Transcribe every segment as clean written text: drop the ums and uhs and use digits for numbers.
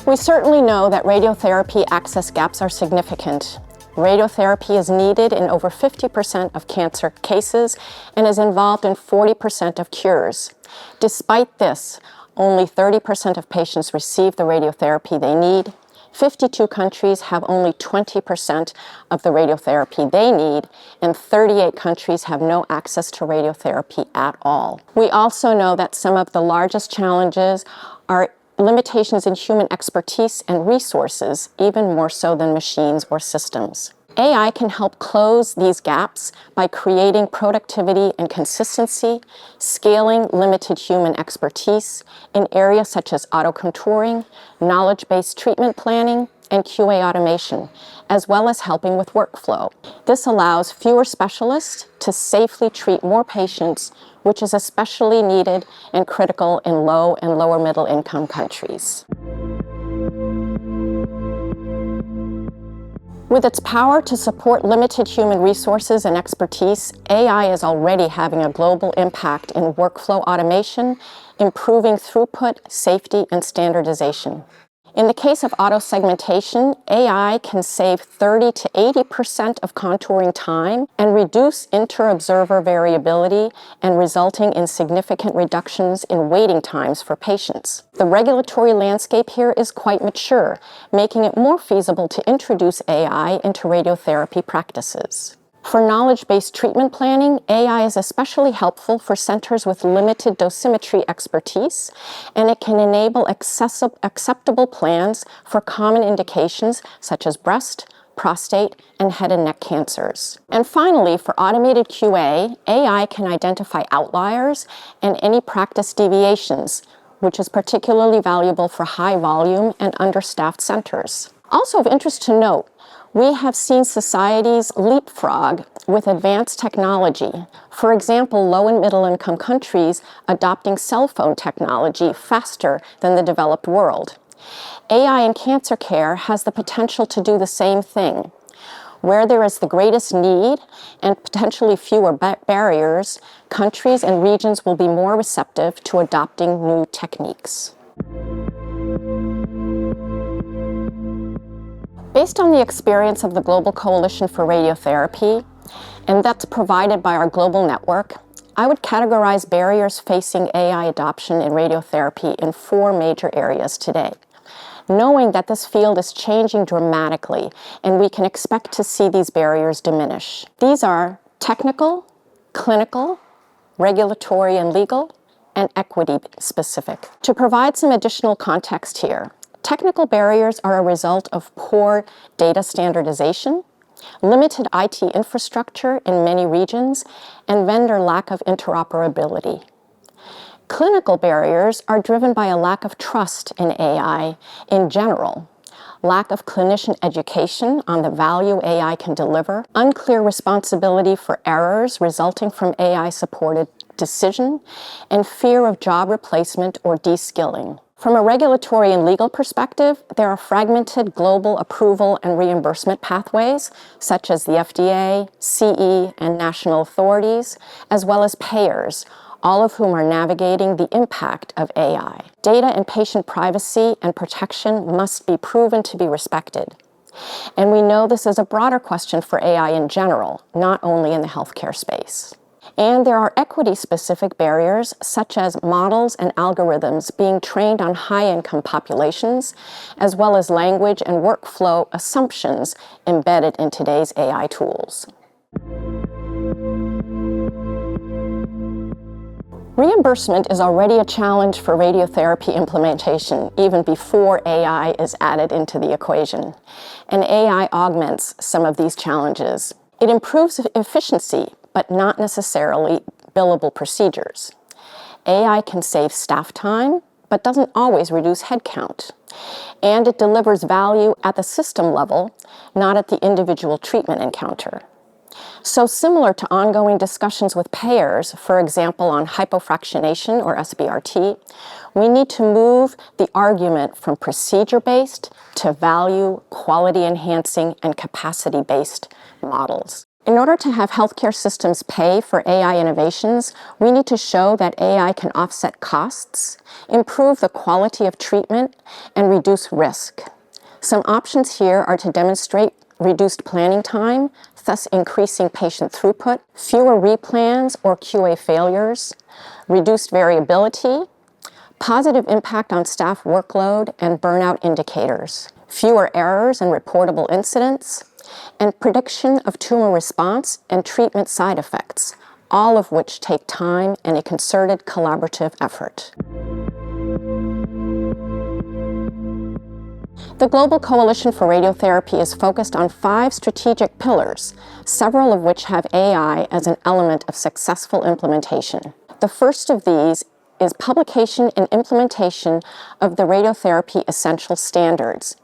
We certainly know that radiotherapy access gaps are significant. Radiotherapy is needed in over 50% of cancer cases and is involved in 40% of cures. Despite this, only 30% of patients receive the radiotherapy they need. 52 countries have only 20% of the radiotherapy they need, and 38 countries have no access to radiotherapy at all. We also know that some of the largest challenges are limitations in human expertise and resources, even more so than machines or systems. AI can help close these gaps by creating productivity and consistency, scaling limited human expertise in areas such as auto-contouring, knowledge-based treatment planning, and QA automation, as well as helping with workflow. This allows fewer specialists to safely treat more patients, which is especially needed and critical in low and lower middle income countries. With its power to support limited human resources and expertise, AI is already having a global impact in workflow automation, improving throughput, safety, and standardization. In the case of auto-segmentation, AI can save 30 to 80% of contouring time and reduce inter-observer variability, and resulting in significant reductions in waiting times for patients. The regulatory landscape here is quite mature, making it more feasible to introduce AI into radiotherapy practices. For knowledge-based treatment planning, AI is especially helpful for centers with limited dosimetry expertise, and it can enable acceptable plans for common indications such as breast, prostate, and head and neck cancers. And finally, for automated QA, AI can identify outliers and any practice deviations, which is particularly valuable for high volume and understaffed centers. Also of interest to note, we have seen societies leapfrog with advanced technology. For example, low and middle income countries adopting cell phone technology faster than the developed world. AI in cancer care has the potential to do the same thing. Where there is the greatest need and potentially fewer barriers, countries and regions will be more receptive to adopting new techniques. Based on the experience of the Global Coalition for Radiotherapy, and that's provided by our global network, I would categorize barriers facing AI adoption in radiotherapy in 4 major areas today, knowing that this field is changing dramatically and we can expect to see these barriers diminish. These are technical, clinical, regulatory and legal, and equity specific. To provide some additional context here, technical barriers are a result of poor data standardization, limited IT infrastructure in many regions, and vendor lack of interoperability. Clinical barriers are driven by a lack of trust in AI in general, lack of clinician education on the value AI can deliver, unclear responsibility for errors resulting from AI-supported decision, and fear of job replacement or de-skilling. From a regulatory and legal perspective, there are fragmented global approval and reimbursement pathways, such as the FDA, CE, and national authorities, as well as payers, all of whom are navigating the impact of AI. Data and patient privacy and protection must be proven to be respected. And we know this is a broader question for AI in general, not only in the healthcare space. And there are equity-specific barriers, such as models and algorithms being trained on high-income populations, as well as language and workflow assumptions embedded in today's AI tools. Reimbursement is already a challenge for radiotherapy implementation, even before AI is added into the equation. And AI augments some of these challenges. It improves efficiency, but not necessarily billable procedures. AI can save staff time, but doesn't always reduce headcount. And it delivers value at the system level, not at the individual treatment encounter. So similar to ongoing discussions with payers, for example on hypofractionation or SBRT, we need to move the argument from procedure-based to value, quality-enhancing, and capacity-based models. In order to have healthcare systems pay for AI innovations, we need to show that AI can offset costs, improve the quality of treatment, and reduce risk. Some options here are to demonstrate reduced planning time, thus increasing patient throughput, fewer replans or QA failures, reduced variability, positive impact on staff workload and burnout indicators, fewer errors and reportable incidents, and prediction of tumor response and treatment side effects, all of which take time and a concerted collaborative effort. The Global Coalition for Radiotherapy is focused on 5 strategic pillars, several of which have AI as an element of successful implementation. The first of these is publication and implementation of the Radiotherapy Essential Standards,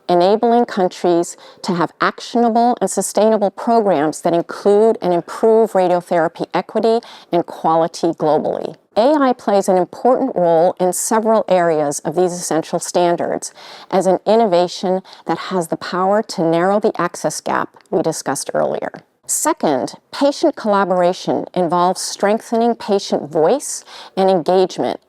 enabling countries to have actionable and sustainable programs that include and improve radiotherapy equity and quality globally. AI plays an important role in several areas of these essential standards as an innovation that has the power to narrow the access gap we discussed earlier. Second, patient collaboration involves strengthening patient voice and engagement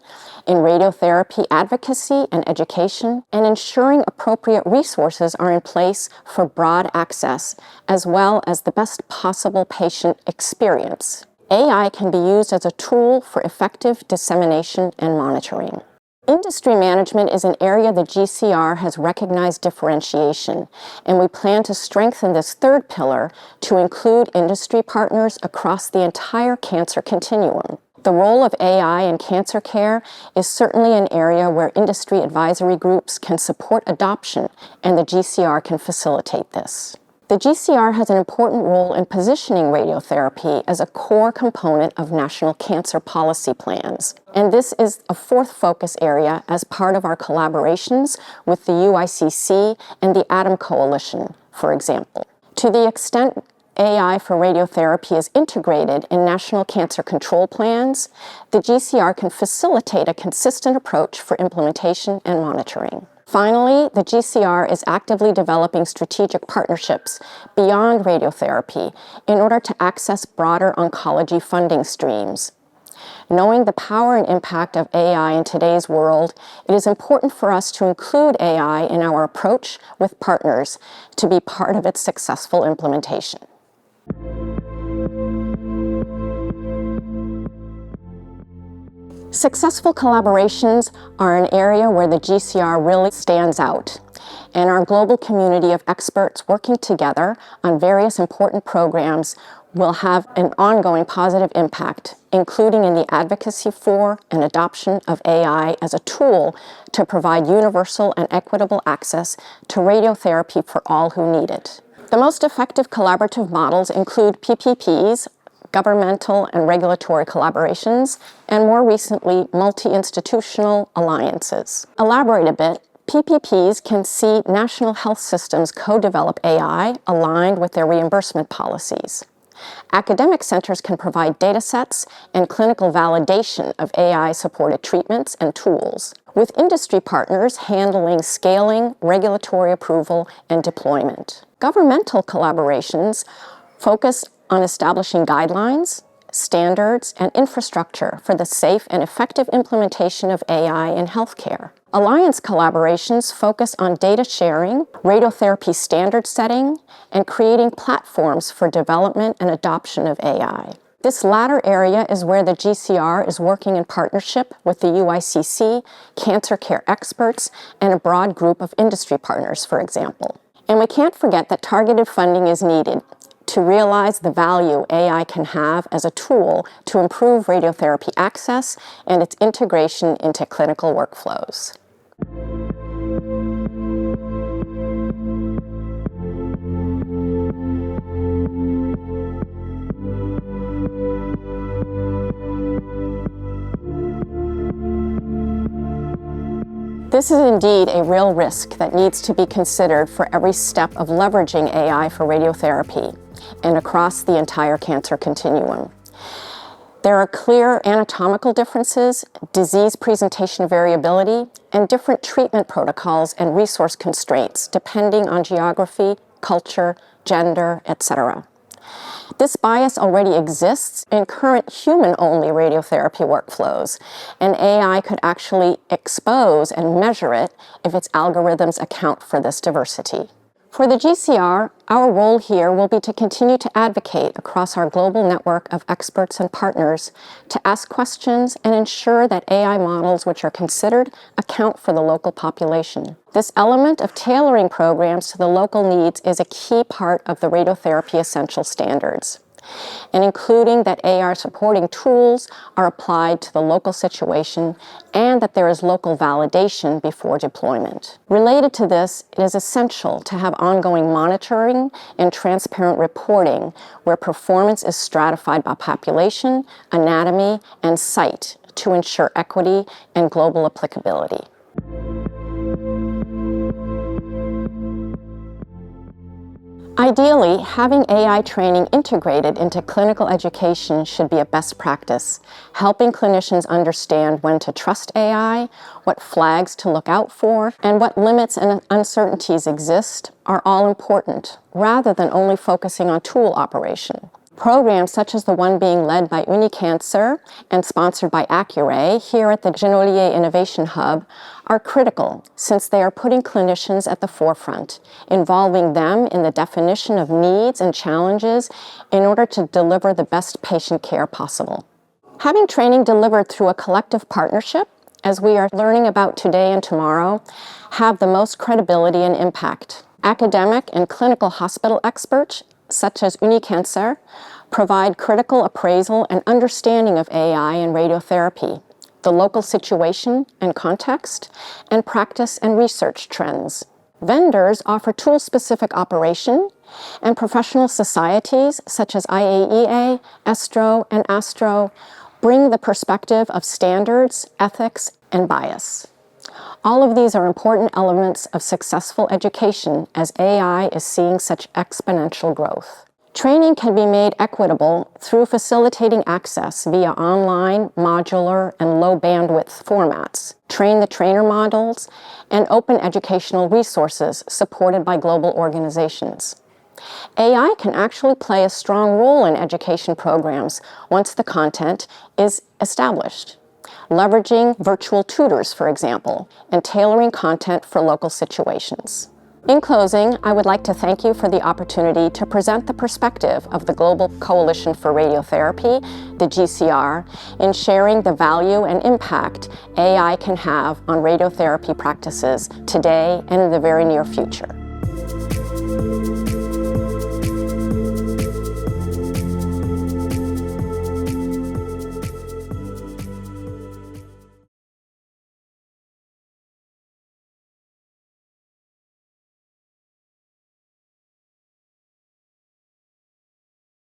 in radiotherapy advocacy and education, and ensuring appropriate resources are in place for broad access, as well as the best possible patient experience. AI can be used as a tool for effective dissemination and monitoring. Industry management is an area the GCR has recognized differentiation, and we plan to strengthen this third pillar to include industry partners across the entire cancer continuum. The role of AI in cancer care is certainly an area where industry advisory groups can support adoption, and the GCR can facilitate this. The GCR has an important role in positioning radiotherapy as a core component of national cancer policy plans. And this is a fourth focus area as part of our collaborations with the UICC and the ATOM Coalition, for example. To the extent AI for radiotherapy is integrated in national cancer control plans, the GCR can facilitate a consistent approach for implementation and monitoring. Finally, the GCR is actively developing strategic partnerships beyond radiotherapy in order to access broader oncology funding streams. Knowing the power and impact of AI in today's world, it is important for us to include AI in our approach with partners to be part of its successful implementation. Successful collaborations are an area where the GCR really stands out, and our global community of experts working together on various important programs will have an ongoing positive impact, including in the advocacy for and adoption of AI as a tool to provide universal and equitable access to radiotherapy for all who need it. The most effective collaborative models include PPPs, governmental and regulatory collaborations, and more recently, multi-institutional alliances. Elaborate a bit. PPPs can see national health systems co-develop AI aligned with their reimbursement policies. Academic centers can provide data sets and clinical validation of AI-supported treatments and tools, with industry partners handling scaling, regulatory approval, and deployment. Governmental collaborations focus on establishing guidelines, standards, and infrastructure for the safe and effective implementation of AI in healthcare. Alliance collaborations focus on data sharing, radiotherapy standard setting, and creating platforms for development and adoption of AI. This latter area is where the GCR is working in partnership with the UICC, cancer care experts, and a broad group of industry partners, for example. And we can't forget that targeted funding is needed to realize the value AI can have as a tool to improve radiotherapy access and its integration into clinical workflows. This is indeed a real risk that needs to be considered for every step of leveraging AI for radiotherapy and across the entire cancer continuum. There are clear anatomical differences, disease presentation variability, and different treatment protocols and resource constraints depending on geography, culture, gender, etc. This bias already exists in current human-only radiotherapy workflows, and AI could actually expose and measure it if its algorithms account for this diversity. For the GCR, our role here will be to continue to advocate across our global network of experts and partners to ask questions and ensure that AI models which are considered account for the local population. This element of tailoring programs to the local needs is a key part of the radiotherapy essential standards, and including that AI supporting tools are applied to the local situation and that there is local validation before deployment. Related to this, it is essential to have ongoing monitoring and transparent reporting where performance is stratified by population, anatomy, and site to ensure equity and global applicability. Ideally, having AI training integrated into clinical education should be a best practice, helping clinicians understand when to trust AI, what flags to look out for, and what limits and uncertainties exist are all important, rather than only focusing on tool operation. Programs such as the one being led by Unicancer and sponsored by Accuray here at the Genolier Innovation Hub are critical since they are putting clinicians at the forefront, involving them in the definition of needs and challenges in order to deliver the best patient care possible. Having training delivered through a collective partnership, as we are learning about today and tomorrow, have the most credibility and impact. Academic and clinical hospital experts such as Unicancer, provide critical appraisal and understanding of AI and radiotherapy, the local situation and context, and practice and research trends. Vendors offer tool-specific operation, and professional societies such as IAEA, ESTRO, and ASTRO bring the perspective of standards, ethics, and bias. All of these are important elements of successful education as AI is seeing such exponential growth. Training can be made equitable through facilitating access via online, modular, and low bandwidth formats, train-the-trainer models, and open educational resources supported by global organizations. AI can actually play a strong role in education programs once the content is established, leveraging virtual tutors, for example, and tailoring content for local situations. In closing, I would like to thank you for the opportunity to present the perspective of the Global Coalition for Radiotherapy, the GCR, in sharing the value and impact AI can have on radiotherapy practices today and in the very near future.